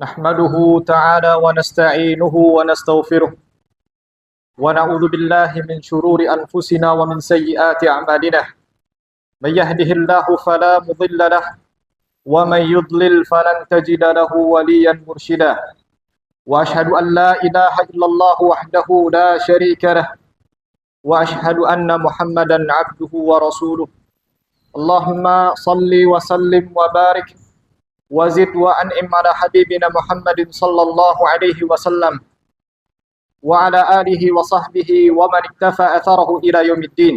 نحمده تعالى ونستعينه ونستغفره ونعوذ بالله من شرور أنفسنا ومن سيئات أعمالنا من يهده الله فلا مضل له ومن يضلل فلن تجد له وليا مرشدا وأشهد أن لا إله إلا الله وحده لا شريك له وأشهد أن محمدا عبده ورسوله اللهم صل وسلم وبارك وزد وأنعم على حبيبنا محمد صلى الله عليه وسلم وعلى آله وصحبه ومن اكتفى أثره إلى يوم الدين.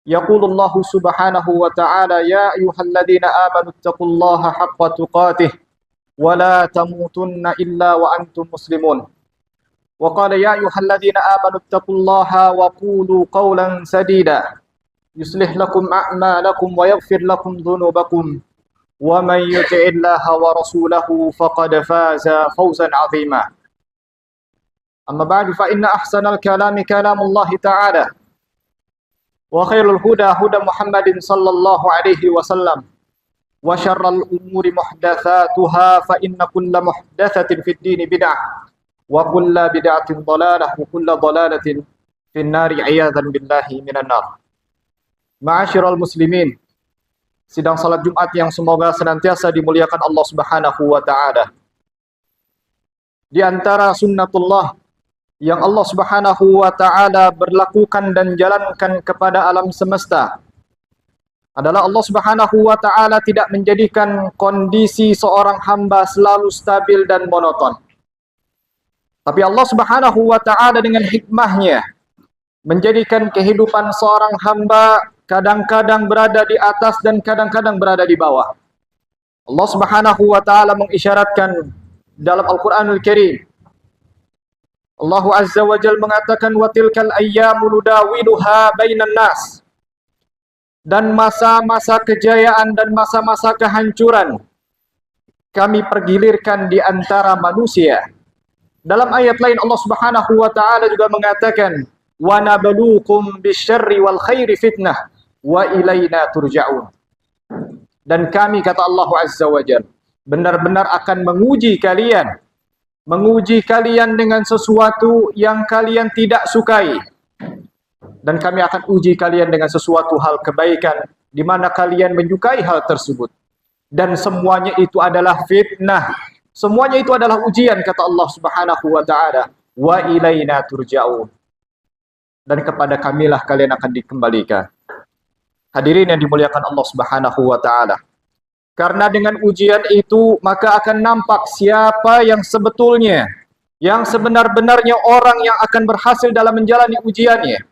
يقول الله سبحانه وتعالى: يا أيها الذين آمنوا اتقوا الله حق تقاته ولا تموتن إلا وأنتم مسلمون. وقال: يا أيها الذين آمنوا اتقوا الله وقولوا قولا سديدا يصلح لكم أعمالكم ويغفر لكم ذنوبكم ومن يطع الله ورسوله فقد فاز فوزا عظيما. أما بعد فإن أحسن الكلام كلام الله تعالى وخير الهدى هدى محمد صلى الله عليه وسلم وشر الأمور محدثاتها فإن كل محدثة في الدين بدعة وكل بدعة ضلالة وكل ضلالة في النار عياذا بالله من النار. Ma'asyiral muslimin, sidang salat Jumat yang semoga senantiasa dimuliakan Allah Subhanahu wa taala. Di antara sunnatullah yang Allah Subhanahu wa taala berlakukan dan jalankan kepada alam semesta adalah Allah Subhanahu wa taala tidak menjadikan kondisi seorang hamba selalu stabil dan monoton. Tapi Allah Subhanahu wa taala dengan hikmahnya menjadikan kehidupan seorang hamba kadang-kadang berada di atas dan kadang-kadang berada di bawah. Allah Subhanahu wa taala mengisyaratkan dalam Al-Qur'anul Karim. Allah Azza wa Jalla mengatakan, wa tilkal ayyamu nudawiluha bainan nas. Dan masa-masa kejayaan dan masa-masa kehancuran kami pergilirkan di antara manusia. Dalam ayat lain Allah Subhanahu wa taala juga mengatakan, wa nabluukum bisyarri wal khairi fitnah wa ilaina turja'un. Dan kami, kata Allah Azza wa Jalla, benar-benar akan menguji kalian dengan sesuatu yang kalian tidak sukai, dan kami akan uji kalian dengan sesuatu hal kebaikan di mana kalian menyukai hal tersebut, dan semuanya itu adalah fitnah, semuanya itu adalah ujian, kata Allah Subhanahu wa taala, wa ilaina turja'un, dan kepada kamilah kalian akan dikembalikan. Hadirin yang dimuliakan Allah Subhanahu wa taala, karena dengan ujian itu maka akan nampak siapa yang sebetulnya, yang sebenar-benarnya orang yang akan berhasil dalam menjalani ujiannya,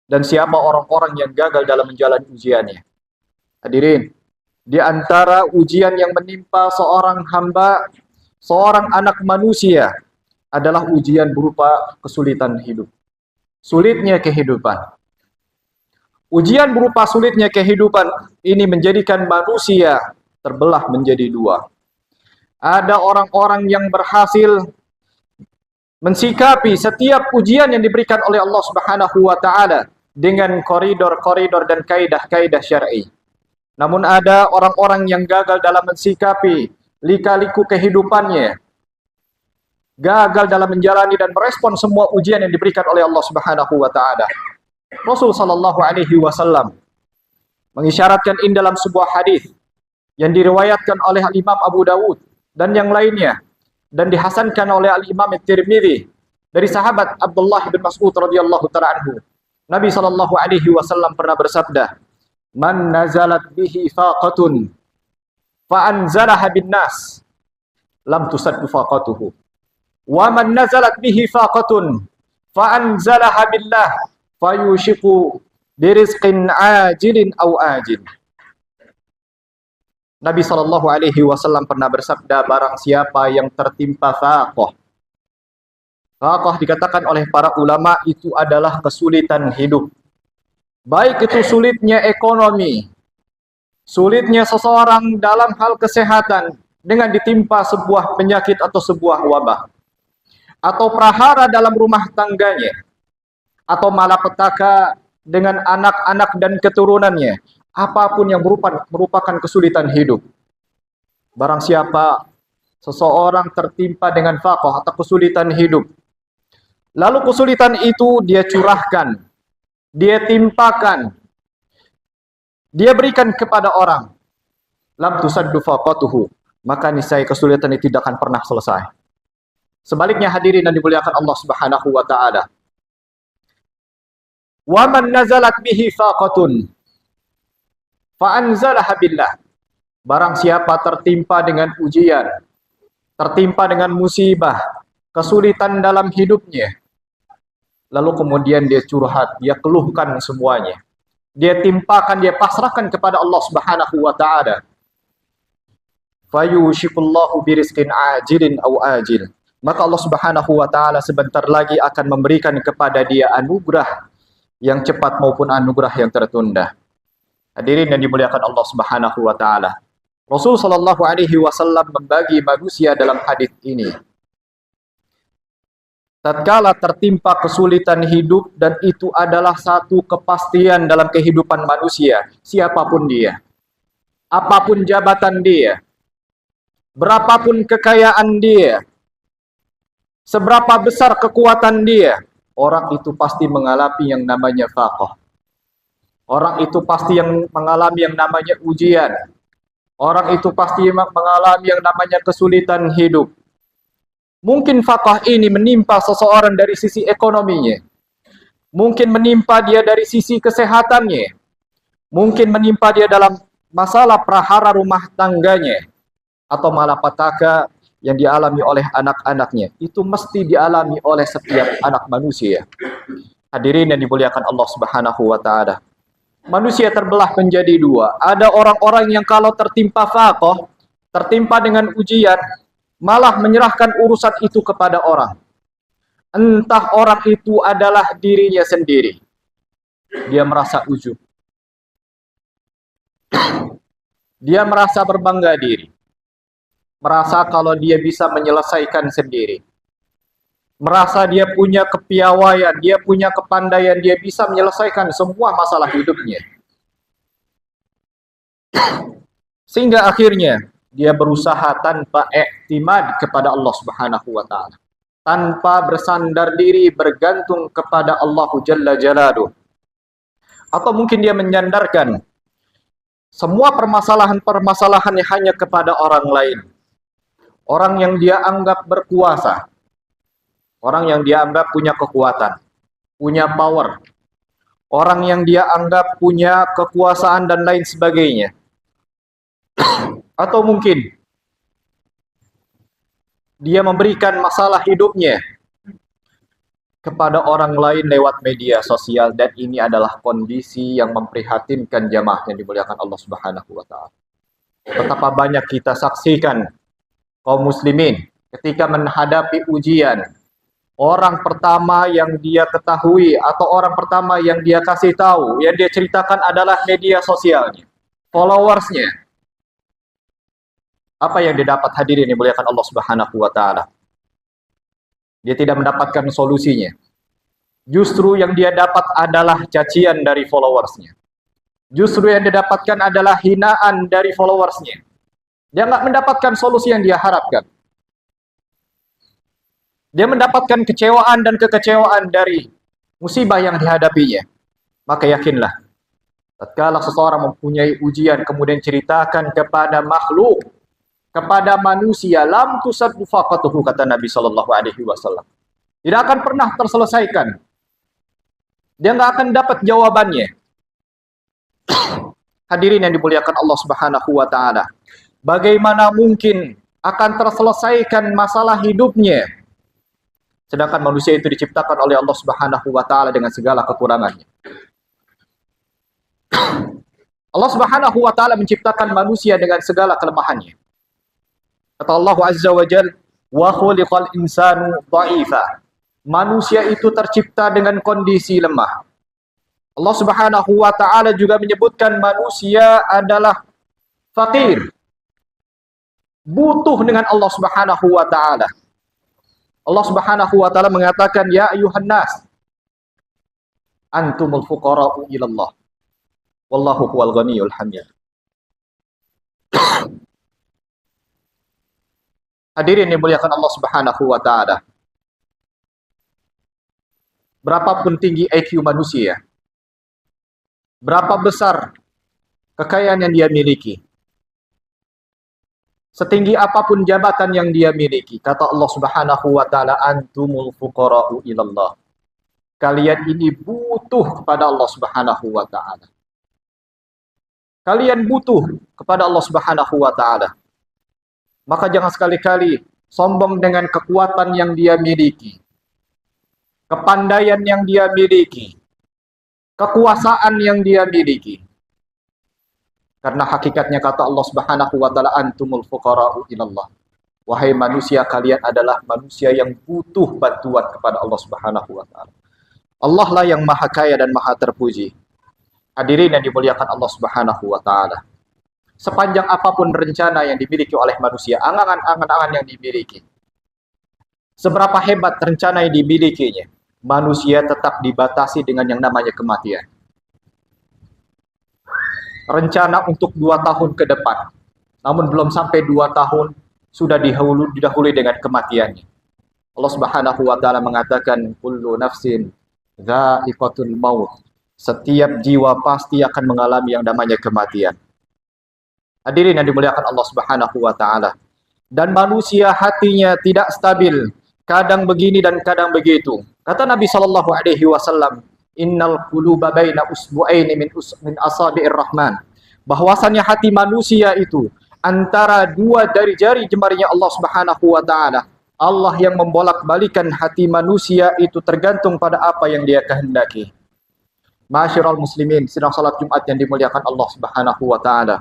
dan siapa orang-orang yang gagal dalam menjalani ujiannya. Hadirin, di antara ujian yang menimpa seorang hamba, seorang anak manusia, adalah ujian berupa kesulitan hidup, sulitnya kehidupan. Ujian berupa sulitnya kehidupan ini menjadikan manusia terbelah menjadi dua. Ada orang-orang yang berhasil mensikapi setiap ujian yang diberikan oleh Allah Subhanahu wa taala dengan koridor-koridor dan kaidah-kaidah syar'i. Namun ada orang-orang yang gagal dalam mensikapi lika-liku kehidupannya, gagal dalam menjalani dan merespon semua ujian yang diberikan oleh Allah Subhanahu wa taala. Rasul sallallahu alaihi wasallam mengisyaratkan ini dalam sebuah hadis yang diriwayatkan oleh Imam Abu Dawud dan yang lainnya, dan dihasankan oleh Imam At-Tirmidzi dari sahabat Abdullah bin Mas'ud radhiyallahu taala anhu. Nabi sallallahu alaihi wasallam pernah bersabda, "Man nazalat bihi faqatun fa anzalaha bin nas lam tusaddu faqatuhu. Wa man nazalat bihi faqatun fa anzalaha billah fayushiku birizqin ajilin aw ajil." Nabi sallallahu alaihi wasallam pernah bersabda, barang siapa yang tertimpa faqah. Faqah dikatakan oleh para ulama itu adalah kesulitan hidup. Baik itu sulitnya ekonomi, sulitnya seseorang dalam hal kesehatan dengan ditimpa sebuah penyakit atau sebuah wabah, atau prahara dalam rumah tangganya, atau malapetaka dengan anak-anak dan keturunannya, apapun yang merupakan kesulitan hidup. Barang siapa seseorang tertimpa dengan faqah atau kesulitan hidup. Lalu kesulitan itu dia curahkan, dia timpakan, dia berikan kepada orang. Lam tusaddu faqatuhu, maka niscaya kesulitan itu tidak akan pernah selesai. Sebaliknya hadirin yang dimuliakan Allah Subhanahu wa taala. Wa man nazalat bihi faqatun fa anzalaha billah. Barang siapa tertimpa dengan ujian, tertimpa dengan musibah, kesulitan dalam hidupnya, lalu kemudian dia curhat, dia keluhkan semuanya. Dia timpakan, dia pasrahkan kepada Allah Subhanahu wa taala. Fayushikullahu birizqin ajilin aw ajil. Maka Allah Subhanahu wa taala sebentar lagi akan memberikan kepada dia anugerah yang cepat maupun anugerah yang tertunda. Hadirin yang dimuliakan Allah Subhanahu wa taala. Rasul sallallahu alaihi wasallam membagi manusia dalam hadis ini. Tatkala tertimpa kesulitan hidup, dan itu adalah satu kepastian dalam kehidupan manusia, siapapun dia, apapun jabatan dia, berapapun kekayaan dia, seberapa besar kekuatan dia, orang itu pasti mengalami yang namanya faqah. Orang itu pasti yang mengalami yang namanya ujian. Orang itu pasti mengalami yang namanya kesulitan hidup. Mungkin faqah ini menimpa seseorang dari sisi ekonominya. Mungkin menimpa dia dari sisi kesehatannya. Mungkin menimpa dia dalam masalah prahara rumah tangganya. Atau malapetaka yang dialami oleh anak-anaknya. Itu mesti dialami oleh setiap anak manusia. Hadirin yang dimuliakan Allah Subhanahu wa taala. Manusia terbelah menjadi dua. Ada orang-orang yang kalau tertimpa faqah, tertimpa dengan ujian, malah menyerahkan urusan itu kepada orang. Entah orang itu adalah dirinya sendiri. Dia merasa ujub. Dia merasa berbangga diri. Merasa kalau dia bisa menyelesaikan sendiri. Merasa dia punya kepiawaian, dia punya kepandaian, dia bisa menyelesaikan semua masalah hidupnya. Sehingga akhirnya dia berusaha tanpa iktimad kepada Allah Subhanahu wa taala. Tanpa bersandar diri, bergantung kepada Allah Jalla Jalaluh. Atau mungkin dia menyandarkan semua permasalahan-permasalahannya hanya kepada orang lain. Orang yang dia anggap berkuasa. Orang yang dia anggap punya kekuatan, punya power. Orang yang dia anggap punya kekuasaan dan lain sebagainya. Atau mungkin dia memberikan masalah hidupnya kepada orang lain lewat media sosial, dan ini adalah kondisi yang memprihatinkan jamaah yang dimuliakan Allah Subhanahu wa taala. Betapa banyak kita saksikan kaum muslimin ketika menghadapi ujian, orang pertama yang dia ketahui atau orang pertama yang dia kasih tahu, yang dia ceritakan adalah media sosialnya, followersnya. Apa yang didapat hadirin yang dimuliakan Allah Subhanahu wa taala? Dia tidak mendapatkan solusinya. Justru yang dia dapat adalah cacian dari followersnya. Justru yang dia dapatkan adalah hinaan dari followersnya. Dia nggak mendapatkan solusi yang dia harapkan. Dia mendapatkan kecewaan dan kekecewaan dari musibah yang dihadapinya. Maka yakinlah, tatkala seseorang mempunyai ujian kemudian ceritakan kepada makhluk, kepada manusia, lam tusaddu faqatuhu, kata Nabi sallallahu alaihi wasallam. Tidak akan pernah terselesaikan. Dia nggak akan dapat jawabannya. Hadirin yang dimuliakan Allah Subhanahu wa taala. Bagaimana mungkin akan terselesaikan masalah hidupnya, sedangkan manusia itu diciptakan oleh Allah Subhanahu wa taala dengan segala kekurangannya. Allah Subhanahu wa taala menciptakan manusia dengan segala kelemahannya. Kata Allah Azza wa Jalla, "Wa khuliqal insanu dha'ifa." Manusia itu tercipta dengan kondisi lemah. Allah Subhanahu wa taala juga menyebutkan manusia adalah fakir, butuh dengan Allah Subhanahu wa taala. Allah Subhanahu wa taala mengatakan, ya ayuhan nas, antumul fuqara'u ilallah, wallahu huwal ghaniyul hamid. Hadirin yang dimuliakan Allah Subhanahu wa taala. Berapapun tinggi IQ manusia, berapa besar kekayaan yang dia miliki, setinggi apapun jabatan yang dia miliki, kata Allah Subhanahu wa taala, antumul fuqara'u ilallah. Kalian ini butuh kepada Allah Subhanahu wa taala. Kalian butuh kepada Allah Subhanahu wa taala. Maka jangan sekali-kali sombong dengan kekuatan yang dia miliki, kepandaian yang dia miliki, kekuasaan yang dia miliki. Karena hakikatnya kata Allah Subhanahu wa taala, antumul fuqara'u ilallah. Wahai manusia, kalian adalah manusia yang butuh bantuan kepada Allah Subhanahu wa taala. Allah lah yang maha kaya dan maha terpuji. Hadirin yang dimuliakan Allah Subhanahu wa taala. Sepanjang apapun rencana yang dimiliki oleh manusia, angan-angan yang dimiliki, seberapa hebat rencana yang dimilikinya, manusia tetap dibatasi dengan yang namanya kematian. Rencana untuk 2 tahun ke depan, namun belum sampai 2 tahun, sudah didahului dengan kematiannya. Allah Subhanahu wa taala mengatakan, kullu nafsin dha'iqatul maut. Setiap jiwa pasti akan mengalami yang namanya kematian. Hadirin yang dimuliakan Allah Subhanahu wa taala. Dan manusia hatinya tidak stabil, kadang begini dan kadang begitu. Kata Nabi sallallahu alaihi wasallam, innal quluba baina usbu'aini min asabi'ir rahman. Bahwasannya hati manusia itu antara 2 dari jari jemarinya Allah Subhanahu wa taala. Allah yang membolak-balikan hati manusia itu tergantung pada apa yang dia kehendaki. Ma'asyiral muslimin, sidang salat Jumat yang dimuliakan Allah Subhanahu wa taala.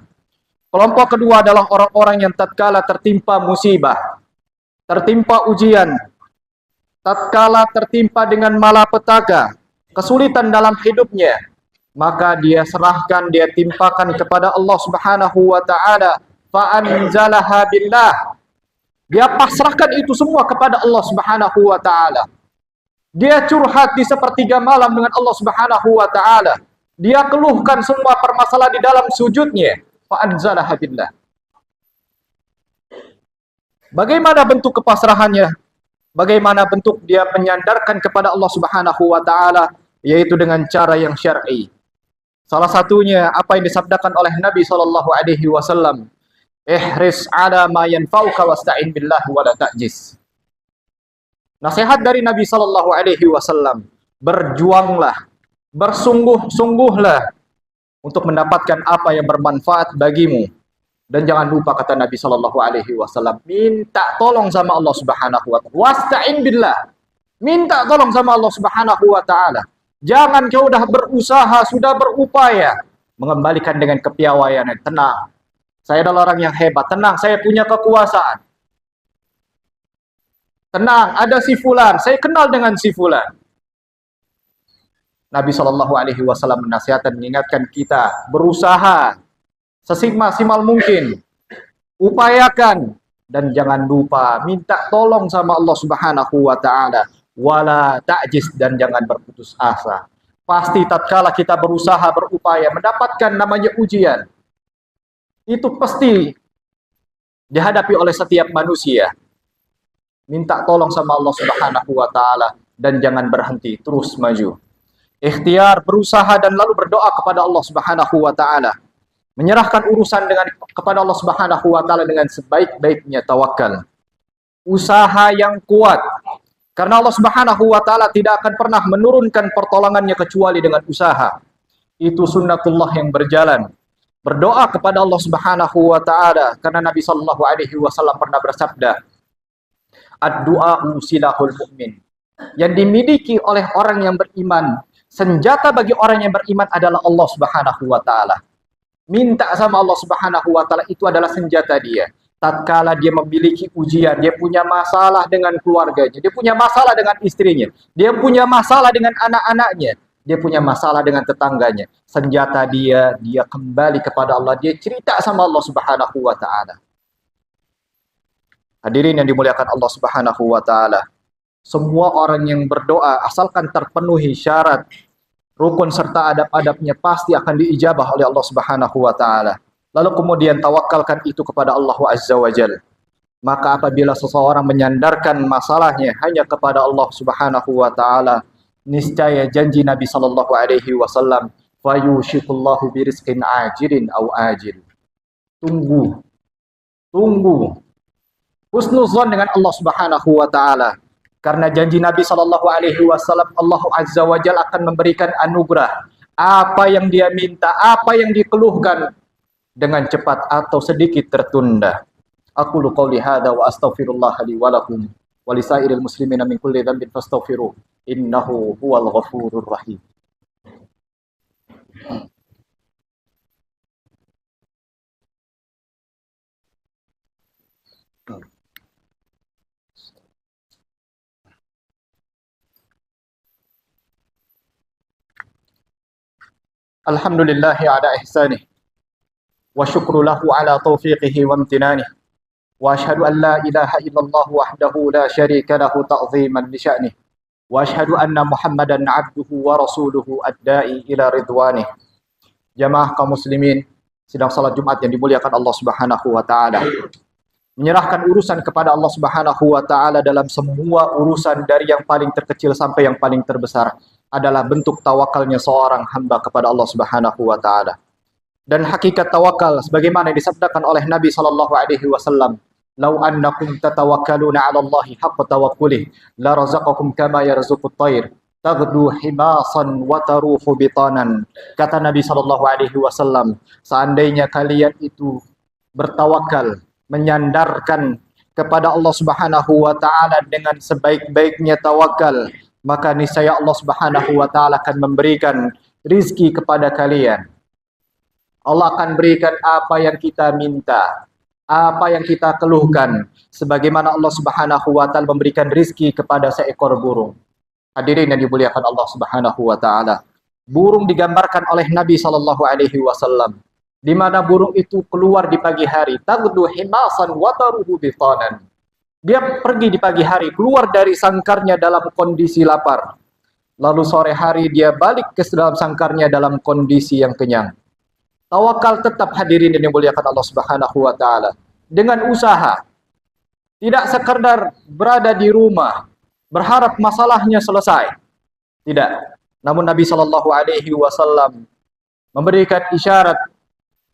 Kelompok kedua adalah orang-orang yang tatkala tertimpa musibah, tertimpa ujian, tatkala tertimpa dengan malapetaka, kesulitan dalam hidupnya, maka dia serahkan, dia timpakan kepada Allah Subhanahu wa taala, fa anzalaha billah. Dia pasrahkan itu semua kepada Allah Subhanahu wa taala. Dia curhat di sepertiga malam dengan Allah Subhanahu wa taala. Dia keluhkan semua permasalahan di dalam sujudnya. Fa'anzalaha billah. Bagaimana bentuk kepasrahannya? Bagaimana bentuk dia menyandarkan kepada Allah Subhanahu wa taala, yaitu dengan cara yang syar'i. Salah satunya apa yang disabdakan oleh Nabi sallallahu alaihi wasallam, ihris ala ma yanfa'uka wasta'in billahi wa la ta'jiz. Nasihat dari Nabi sallallahu alaihi wasallam, berjuanglah, bersungguh-sungguhlah untuk mendapatkan apa yang bermanfaat bagimu. Dan jangan lupa, kata Nabi sallallahu alaihi wasallam, minta tolong sama Allah Subhanahu wa taala. Wasta'in billah. Minta tolong sama Allah Subhanahu wa taala. Jangan kau sudah berusaha, sudah berupaya mengembalikan dengan kepiawaian. Tenang. Saya adalah orang yang hebat. Tenang, saya punya kekuasaan. Tenang, ada si fulan, saya kenal dengan si fulan. Nabi Shallallahu Alaihi Wasallam menasihatkan, mengingatkan kita berusaha semaksimal mungkin, upayakan, dan jangan lupa minta tolong sama Allah Subhanahu Wa Taala, wala ta'jiz, dan jangan berputus asa. Pasti tatkala kita berusaha berupaya mendapatkan namanya ujian, itu pasti dihadapi oleh setiap manusia. Minta tolong sama Allah Subhanahu Wa Taala dan jangan berhenti, terus maju. Ikhtiar, berusaha, dan lalu berdoa kepada Allah Subhanahu wa taala. Menyerahkan urusan kepada Allah Subhanahu wa taala dengan sebaik-baiknya tawakal. Usaha yang kuat. Karena Allah Subhanahu wa taala tidak akan pernah menurunkan pertolongannya kecuali dengan usaha. Itu sunnatullah yang berjalan. Berdoa kepada Allah Subhanahu wa taala, karena Nabi sallallahu alaihi wasallam pernah bersabda, ad-du'a'u silahul mu'min. Yang dimiliki oleh orang yang beriman, senjata bagi orang yang beriman adalah Allah Subhanahu wa taala. Minta sama Allah Subhanahu wa taala, itu adalah senjata dia. Tatkala dia memiliki ujian, dia punya masalah dengan keluarganya, dia punya masalah dengan istrinya, dia punya masalah dengan anak-anaknya, dia punya masalah dengan tetangganya. Senjata dia kembali kepada Allah, dia cerita sama Allah Subhanahu wa taala. Hadirin yang dimuliakan Allah Subhanahu wa taala. Semua orang yang berdoa asalkan terpenuhi syarat, rukun serta adab-adabnya pasti akan diijabah oleh Allah Subhanahu wa taala. Lalu kemudian tawakalkan itu kepada Allah Azza wa Jalla. Maka apabila seseorang menyandarkan masalahnya hanya kepada Allah Subhanahu wa taala, niscaya janji Nabi sallallahu alaihi wasallam, fayushikullahu birizqin ajilin au ajil. Tunggu, tunggu husnuzon dengan Allah Subhanahu wa taala. Karena janji Nabi sallallahu alaihi wasallam, Allah Azza wa Jalla akan memberikan anugerah. Apa yang dia minta, apa yang dikeluhkan, dengan cepat atau sedikit tertunda. Aqulu qouli hadza wa astaghfirullah li wa lakum wa lisairil muslimina min kulli dhanbin fastaghfiruh innahu huwal ghafurur rahim. Alhamdulillah ala ihsanih wa syukru lahu ala taufiqihi wa amtinanih wa ashhadu an la ilaha illallah wahdahu la syarika lahu ta'ziman li sya'nih wa ashhadu anna Muhammadan abduhu wa rasuluhu ad-da'i ila ridwanih. Jamaah kaum muslimin sidang salat Jumat yang dimuliakan Allah Subhanahu wa taala. Menyerahkan urusan kepada Allah Subhanahu wa taala dalam semua urusan dari yang paling terkecil sampai yang paling terbesar adalah bentuk tawakalnya seorang hamba kepada Allah Subhanahu wa taala. Dan hakikat tawakal sebagaimana disabdakan oleh Nabi sallallahu alaihi wasallam, "Lau annakum tatawakkaluna 'ala Allahi haqqa tawakkulih, la razaqakum kama yarzuqut thair, taghdu himasan wa taruhu bitanan." Kata Nabi sallallahu alaihi wasallam, seandainya kalian itu bertawakal, menyandarkan kepada Allah Subhanahu wa taala dengan sebaik-baiknya tawakal, maka niscaya Allah Subhanahu wa taala akan memberikan rizki kepada kalian. Allah akan berikan apa yang kita minta, apa yang kita keluhkan, sebagaimana Allah Subhanahu wa taala memberikan rizki kepada seekor burung. Hadirin yang dimuliakan Allah Subhanahu wa taala. Burung digambarkan oleh Nabi sallallahu alaihi wasallam, di mana burung itu keluar di pagi hari, taghdu himasan wa taruhu bitanan. Dia pergi di pagi hari, keluar dari sangkarnya dalam kondisi lapar. Lalu sore hari dia balik ke dalam sangkarnya dalam kondisi yang kenyang. Tawakal tetap, hadirin yang dimuliakan Allah Subhanahu wa taala, dengan usaha. Tidak sekedar berada di rumah berharap masalahnya selesai. Tidak. Namun Nabi sallallahu alaihi wasallam memberikan isyarat,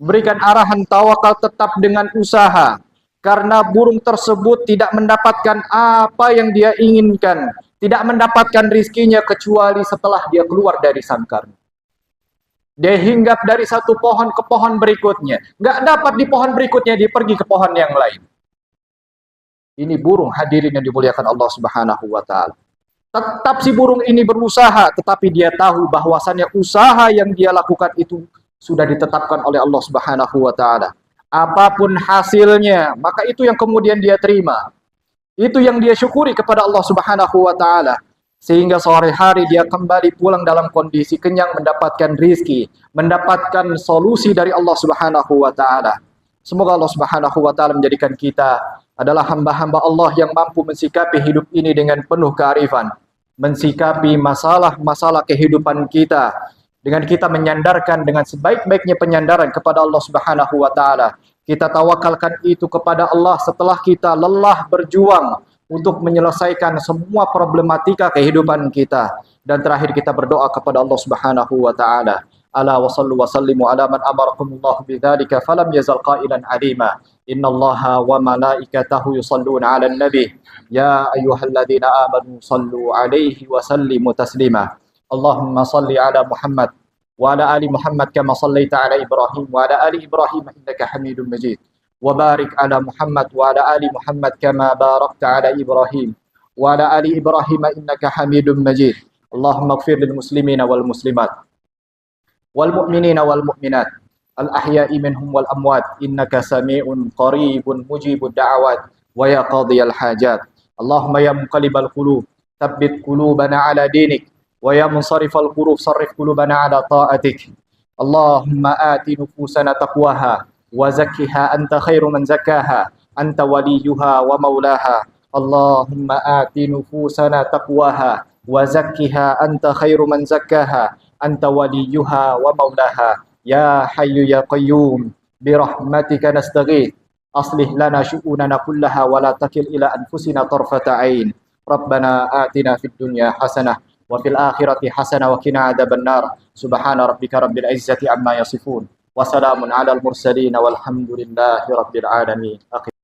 memberikan arahan tawakal tetap dengan usaha. Karena burung tersebut tidak mendapatkan apa yang dia inginkan, tidak mendapatkan rizkinya kecuali setelah dia keluar dari sangkarnya. Dia hinggap dari satu pohon ke pohon berikutnya, nggak dapat di pohon berikutnya, dia pergi ke pohon yang lain. Ini burung, hadirin yang dimuliakan Allah Subhanahu wa taala. Tetap si burung ini berusaha, tetapi dia tahu bahwasannya usaha yang dia lakukan itu sudah ditetapkan oleh Allah Subhanahu wa taala. Apapun hasilnya, maka itu yang kemudian dia terima. Itu yang dia syukuri kepada Allah Subhanahu wa taala. Sehingga sore hari dia kembali pulang dalam kondisi kenyang, mendapatkan rizki, mendapatkan solusi dari Allah Subhanahu wa taala. Semoga Allah Subhanahu wa taala menjadikan kita adalah hamba-hamba Allah yang mampu mensikapi hidup ini dengan penuh kearifan, mensikapi masalah-masalah kehidupan kita dengan kita menyandarkan dengan sebaik-baiknya penyandaran kepada Allah Subhanahu wa taala. Kita tawakalkan itu kepada Allah setelah kita lelah berjuang untuk menyelesaikan semua problematika kehidupan kita, dan terakhir kita berdoa kepada Allah Subhanahu wa taala. Ala wa sallu wa sallimu ala man amarakumullah bidzalika falam yazal qailan alima. Innallaha wa malaikatahu yusalluna 'alan nabi. Ya ayyuhalladzina amanu sallu 'alaihi wa sallimu taslima. Allahumma salli ala Muhammad wa ala ali Muhammad kama sallaita ala Ibrahim wa ala ali Ibrahim innaka Hamidum Majid. Wa barik ala Muhammad wa ala ali Muhammad kama barakta ala Ibrahim wa ala ali Ibrahim innaka Hamidum Majid. Allahumma ighfir lil muslimina wal muslimat wal mu'minina wal mu'minat al ahya'i minhum wal amwat innaka sami'un qaribun mujibud da'awat wa ya qadhiyal hajat. Allahumma ya muqallibal qulub tsabbit qulubana ala dinik wa ya munsarifal qulub sarrif qulubana ala ta'atik. Allahumma ati nufusana taqwaha wa zakkiha anta khairu man zakkaha anta waliyuha wa maulaha. Allahumma ati nufusana taqwaha wa zakkiha anta khairu man zakkaha anta waliyuha wa maulaha. Ya hayyu ya qayyum bi rahmatika nastaghith أصلح لنا شؤوننا كلها ولا تكل إلى أنفسنا طرفة عين. ربنا آتنا في الدنيا حسنة وفي الآخرة حسنة وقنا عذاب النار. سبحان ربك رب العزة عما يصفون وسلام على المرسلين والحمد لله رب العالمين.